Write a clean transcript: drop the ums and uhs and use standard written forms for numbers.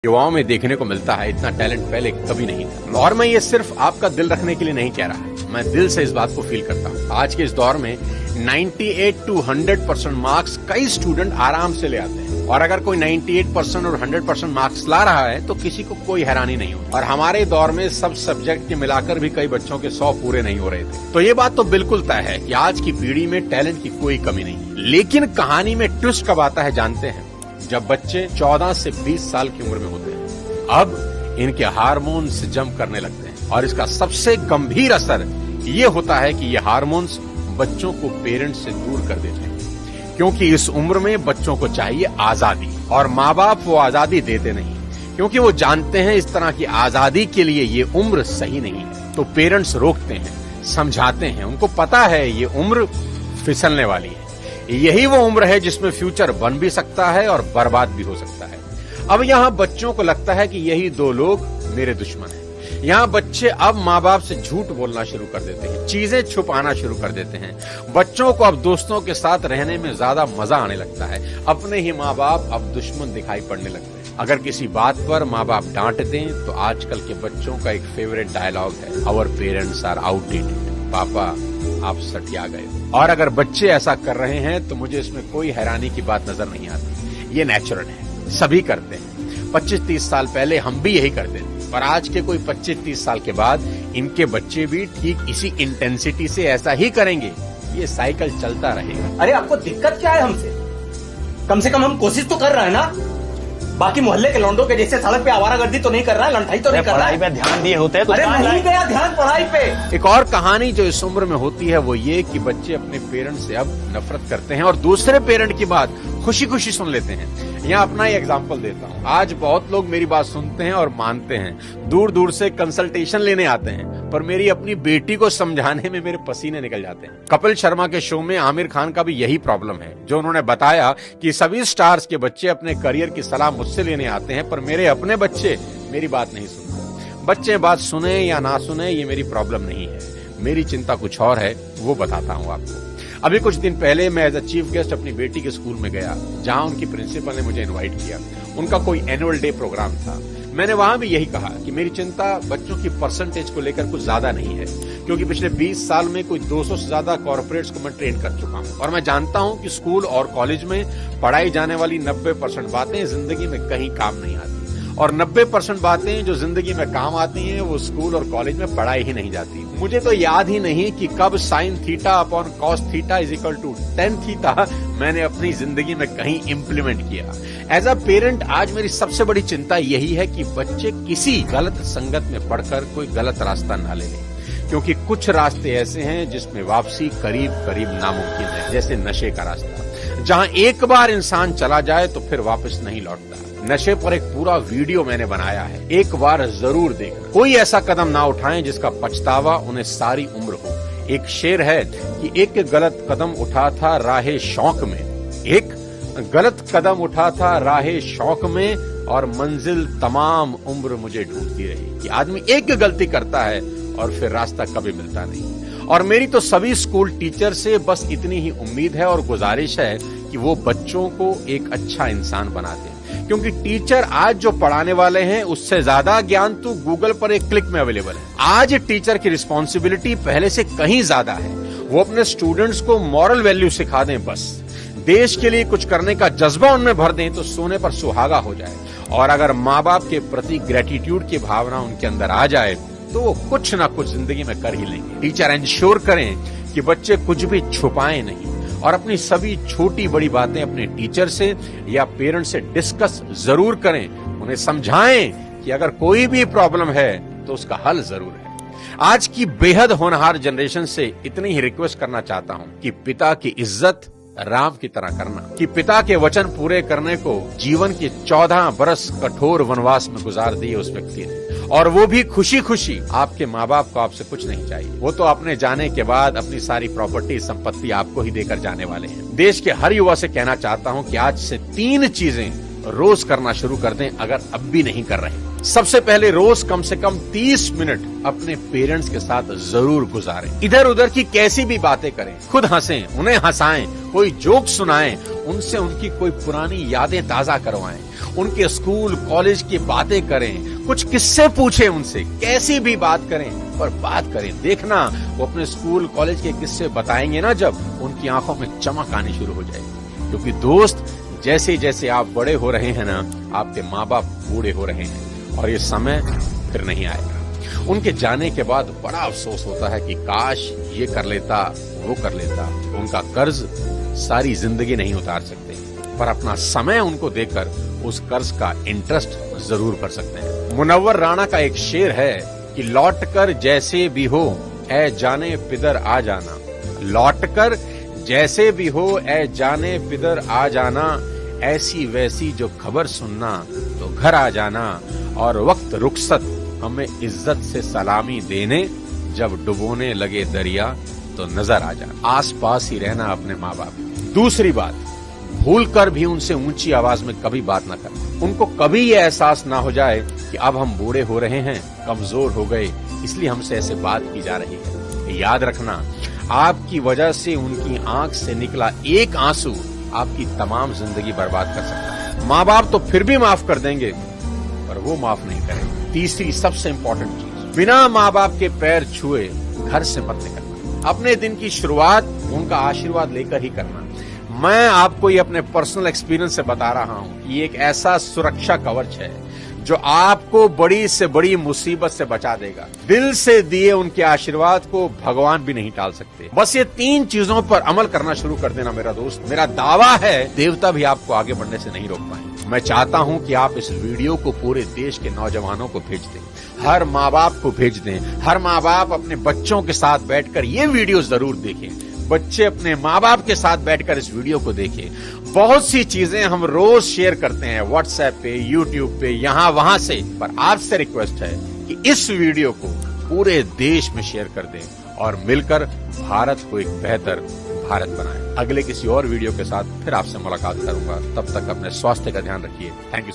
युवाओं में देखने को मिलता है इतना टैलेंट पहले कभी नहीं था। और मैं ये सिर्फ आपका दिल रखने के लिए नहीं कह रहा, मैं दिल से इस बात को फील करता हूँ। आज के इस दौर में 98 to 100% मार्क्स कई स्टूडेंट आराम से ले आते हैं, और अगर कोई 98% और 100% मार्क्स ला रहा है तो किसी को कोई हैरानी नहीं हो। और हमारे दौर में सब सब्जेक्ट के मिलाकर भी कई बच्चों के 100 पूरे नहीं हो रहे थे। तो ये बात तो बिल्कुल तय है कि आज की पीढ़ी में टैलेंट की कोई कमी नहीं। लेकिन कहानी में ट्विस्ट कब आता है जानते हैं? जब बच्चे 14 से 20 साल की उम्र में होते हैं। अब इनके हार्मोन्स जंप करने लगते हैं, और इसका सबसे गंभीर असर ये होता है कि ये हार्मोन्स बच्चों को पेरेंट्स से दूर कर देते हैं, क्योंकि इस उम्र में बच्चों को चाहिए आजादी, और माँ बाप वो आजादी देते नहीं, क्योंकि वो जानते हैं इस तरह की आजादी के लिए ये उम्र सही नहीं है। तो पेरेंट्स रोकते हैं, समझाते हैं, उनको पता है ये उम्र फिसलने वाली है, यही वो उम्र है जिसमें फ्यूचर बन भी सकता है और बर्बाद भी हो सकता है। अब यहाँ बच्चों को लगता है कि यही दो लोग मेरे दुश्मन हैं। यहाँ बच्चे अब माँ बाप से झूठ बोलना शुरू कर देते हैं, चीजें छुपाना शुरू कर देते हैं। बच्चों को अब दोस्तों के साथ रहने में ज्यादा मजा आने लगता है, अपने ही माँ बाप अब दुश्मन दिखाई पड़ने लगते हैं। अगर किसी बात पर माँ बाप डांट दें तो आजकल के बच्चों का एक फेवरेट डायलॉग है, आवर पेरेंट्स आर आउटडेटेड। पापा आप सटिया गए। और अगर बच्चे ऐसा कर रहे हैं तो मुझे इसमें कोई हैरानी की बात नजर नहीं आती। ये नेचुरल है, सभी करते हैं। 25-30 साल पहले हम भी यही करते थे, पर आज के कोई 25-30 साल के बाद इनके बच्चे भी ठीक इसी इंटेंसिटी से ऐसा ही करेंगे। ये साइकिल चलता रहेगा। अरे आपको दिक्कत क्या है हमसे? कम से कम हम कोशिश तो कर रहे हैं ना। बाकी मोहल्ले के लौंडों के जैसे सड़क पे आवारागर्दी तो नहीं कर रहा है, लंठाई तो नहीं कर रहा है। पढ़ाई पे ध्यान दिए होते हैं तो अरे नहीं गया ध्यान पढ़ाई पे। एक और कहानी जो इस उम्र में होती है वो ये कि बच्चे अपने पेरेंट्स से अब नफरत करते हैं और दूसरे पेरेंट की बात खुशी खुशी सुन लेते हैं। यहाँ अपना ही एग्जाम्पल देता हूँ। आज बहुत लोग मेरी बात सुनते हैं और मानते हैं, दूर दूर से कंसल्टेशन लेने आते हैं, पर मेरी अपनी बेटी को समझाने में मेरे पसीने निकल जाते हैं। कपिल शर्मा के शो में आमिर खान का भी यही प्रॉब्लम है, जो उन्होंने बताया कि सभी स्टार्स के बच्चे अपने करियर की सलाह मुझसे लेने आते हैं, पर मेरे अपने बच्चे मेरी बात नहीं सुनते। बच्चे बात सुने या ना सुने ये मेरी प्रॉब्लम नहीं है, मेरी चिंता कुछ और है, वो बताता हूँ आपको। अभी कुछ दिन पहले मैं एज अ चीफ गेस्ट अपनी बेटी के स्कूल में गया, जहां उनकी प्रिंसिपल ने मुझे इनवाइट किया। उनका कोई एनुअल डे प्रोग्राम था। मैंने वहां भी यही कहा कि मेरी चिंता बच्चों की परसेंटेज को लेकर कुछ ज्यादा नहीं है, क्योंकि पिछले 20 साल में कोई 200 से ज्यादा कॉर्पोरेट्स को मैं ट्रेन कर चुका हूं, और मैं जानता हूं कि स्कूल और कॉलेज में पढ़ाई जाने वाली 90% बातें जिंदगी में कहीं काम नहीं आती, और 90% बातें जो जिंदगी में काम आती हैं वो स्कूल और कॉलेज में पढ़ाई ही नहीं जाती। मुझे तो याद ही नहीं कि कब sin theta upon cos theta is equal to tan theta मैंने अपनी जिंदगी में कहीं इंप्लीमेंट किया। एज अ पेरेंट आज मेरी सबसे बड़ी चिंता यही है कि बच्चे किसी गलत संगत में पढ़कर कोई गलत रास्ता ना ले लें, क्योंकि कुछ रास्ते ऐसे हैं जिसमें वापसी करीब करीब नामुमकिन है, जैसे नशे का रास्ता, जहां एक बार इंसान चला जाए तो फिर वापस नहीं लौटता। नशे पर एक पूरा वीडियो मैंने बनाया है, एक बार जरूर देखना। कोई ऐसा कदम ना उठाएं जिसका पछतावा उन्हें सारी उम्र हो। एक शेर है कि एक गलत कदम उठा था राहे शौक में, एक गलत कदम उठा था राहे शौक में, और मंजिल तमाम उम्र मुझे ढूंढती रही। कि आदमी एक गलती करता है और फिर रास्ता कभी मिलता नहीं। और मेरी तो सभी स्कूल टीचर से बस इतनी ही उम्मीद है और गुजारिश है कि वो बच्चों को एक अच्छा इंसान बना दें, क्योंकि टीचर आज जो पढ़ाने वाले हैं उससे ज्यादा ज्ञान तो गूगल पर एक क्लिक में अवेलेबल है। आज टीचर की रिस्पॉन्सिबिलिटी पहले से कहीं ज्यादा है। वो अपने स्टूडेंट्स को मॉरल वैल्यू सिखा दें, बस देश के लिए कुछ करने का जज्बा उनमें भर दें तो सोने पर सुहागा हो जाए। और अगर माँ बाप के प्रति ग्रेटिट्यूड की भावना उनके अंदर आ जाए तो वो कुछ ना कुछ जिंदगी में कर ही लेंगे। टीचर इंश्योर करें कि बच्चे कुछ भी छुपाएं नहीं, और अपनी सभी छोटी बड़ी बातें अपने टीचर से या पेरेंट से डिस्कस जरूर करें। उन्हें समझाएं कि अगर कोई भी प्रॉब्लम है तो उसका हल जरूर है। आज की बेहद होनहार जनरेशन से इतनी ही रिक्वेस्ट करना चाहता हूं कि पिता की इज्जत राम की तरह करना, कि पिता के वचन पूरे करने को जीवन के 14 बरस कठोर वनवास में गुजार दिए उस व्यक्ति ने, और वो भी खुशी खुशी। आपके माँ बाप को आपसे कुछ नहीं चाहिए, वो तो अपने जाने के बाद अपनी सारी प्रॉपर्टी संपत्ति आपको ही देकर जाने वाले हैं। देश के हर युवा से कहना चाहता हूँ कि आज से 3 चीजें रोज करना शुरू कर दें, अगर अब भी नहीं कर रहे। सबसे पहले रोज कम से कम 30 मिनट अपने पेरेंट्स के साथ जरूर गुजारें। इधर उधर की कैसी भी बातें करें, खुद हंसें, उन्हें हंसाएं, कोई जोक सुनाएं, उनसे उनकी कोई पुरानी यादें ताजा करवाएं, उनके स्कूल कॉलेज की बातें करें, कुछ किस्से पूछें उनसे, कैसी भी बात करें पर बात करें। देखना वो अपने स्कूल कॉलेज के किस्से बताएंगे ना, जब उनकी आंखों में चमक आनी शुरू हो जाएगी। क्योंकि दोस्त, जैसे जैसे आप बड़े हो रहे हैं ना, आपके माँ बाप बूढ़े हो रहे हैं और ये समय फिर नहीं आएगा। उनके जाने के बाद बड़ा अफसोस होता है कि काश ये कर लेता, वो कर लेता। उनका कर्ज सारी जिंदगी नहीं उतार सकते, पर अपना समय उनको देकर उस कर्ज का इंटरेस्ट जरूर भर सकते हैं। मुनव्वर राणा का एक शेर है कि लौट कर जैसे भी हो ऐ जाने पिदर आ जाना, लौट कर जैसे भी हो ऐ जाने पिदर आ जाना, ऐसी वैसी जो खबर सुनना तो घर आ जाना, और वक्त रुखसत हमें इज्जत से सलामी देने, जब डुबोने लगे दरिया तो नजर आ जाना। आस पास ही रहना अपने माँ बाप। दूसरी बात, भूल कर भी उनसे ऊंची आवाज में कभी बात ना करना। उनको कभी ये एहसास ना हो जाए कि अब हम बूढ़े हो रहे हैं, कमजोर हो गए, इसलिए हमसे ऐसे बात की जा रही है। याद रखना, आपकी वजह से उनकी आंख से निकला एक आंसू आपकी तमाम जिंदगी बर्बाद कर सकता है। माँ बाप तो फिर भी माफ कर देंगे, पर वो माफ नहीं करेंगे। तीसरी सबसे इंपॉर्टेंट चीज, बिना माँ बाप के पैर छुए घर से मत निकलना। अपने दिन की शुरुआत उनका आशीर्वाद लेकर ही करना। मैं आपको ये अपने पर्सनल एक्सपीरियंस से बता रहा हूं कि ये एक ऐसा सुरक्षा कवच है जो आपको बड़ी से बड़ी मुसीबत से बचा देगा। दिल से दिए उनके आशीर्वाद को भगवान भी नहीं टाल सकते। बस ये 3 चीजों पर अमल करना शुरू कर देना मेरा दोस्त। मेरा दावा है देवता भी आपको आगे बढ़ने से नहीं रोक पाएंगे। मैं चाहता हूं कि आप इस वीडियो को पूरे देश के नौजवानों को भेज दें, हर माँ बाप को भेज दें। हर माँ बाप अपने बच्चों के साथ बैठकर ये वीडियो जरूर देखें। बच्चे अपने माँ बाप के साथ बैठकर इस वीडियो को देखें। बहुत सी चीजें हम रोज शेयर करते हैं व्हाट्सएप पे, यूट्यूब पे, यहाँ वहां से, पर आपसे रिक्वेस्ट है कि इस वीडियो को पूरे देश में शेयर कर दें और मिलकर भारत को एक बेहतर भारत बनाएं। अगले किसी और वीडियो के साथ फिर आपसे मुलाकात करूंगा। तब तक अपने स्वास्थ्य का ध्यान रखिए। Thank you.